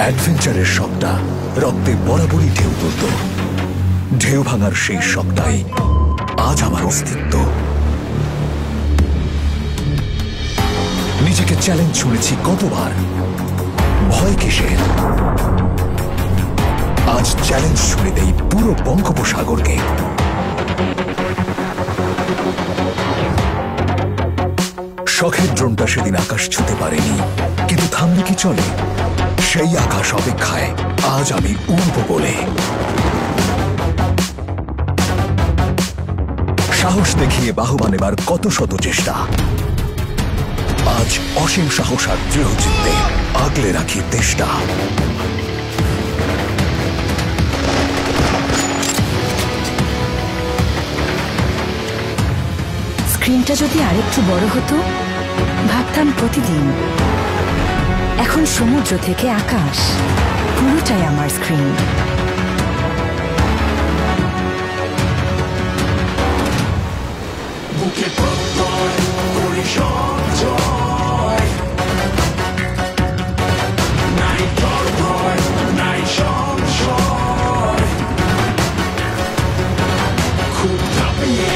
অ্যাডভেঞ্চারের শখটা রক্তে বরাবরই ঢেউ তুলত। ঢেউ ভাঙার সেই শখটাই আজ আমার অস্তিত্ব। নিজেকে চ্যালেঞ্জ ছুড়েছি কতবার, ভয় কিসের? আজ চ্যালেঞ্জ ছুড়ে দেই পুরো বঙ্গোপসাগরকে। শখের ড্রোনটা সেদিন আকাশ ছুঁতে পারেনি, কিন্তু থামলে কি চলে? সেই আকাশ অপেক্ষায় আজ আমি উড়ব বলে। সাহস দেখিয়ে বাহবা নেবার কত শত চেষ্টা, আজ অসীম সাহস আর দৃঢ় চিত্তে আগলে রাখি দেশটা। স্ক্রিনটা যদি আরেকটু বড় হতো, ভাবতাম প্রতিদিন। এখন সমুদ্র থেকে আকাশ পুরোটাই আমার স্ক্রিন। বুকে প্রত্যয় করি সঞ্চয়, নাই ডর ভয় নাই সংশয়, খুব কাঁপিয়ে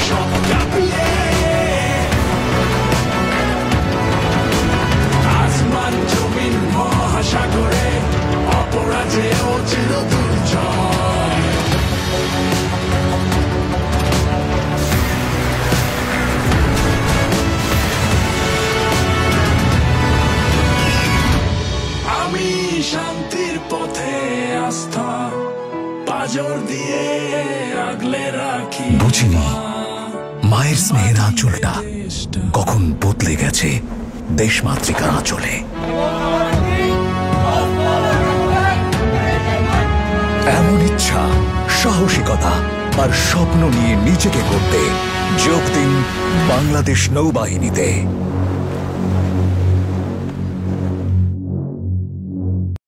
সব কাঁপিয়ে আসমান জমিন মহাসাগরে অপরাজেয় চির দুর্জয়। আমি শান্তির পথে আস্থা পাজর দিয়ে আগলে রাখি। বুঝিনি মায়ের স্নেহের আঁচলটা কখন বদলে গেছে দেশমাতৃকার আঁচলে। এমন ইচ্ছা, সাহসিকতা আর স্বপ্ন নিয়ে নিজেকে গড়তে যোগ দিন বাংলাদেশ নৌবাহিনীতে।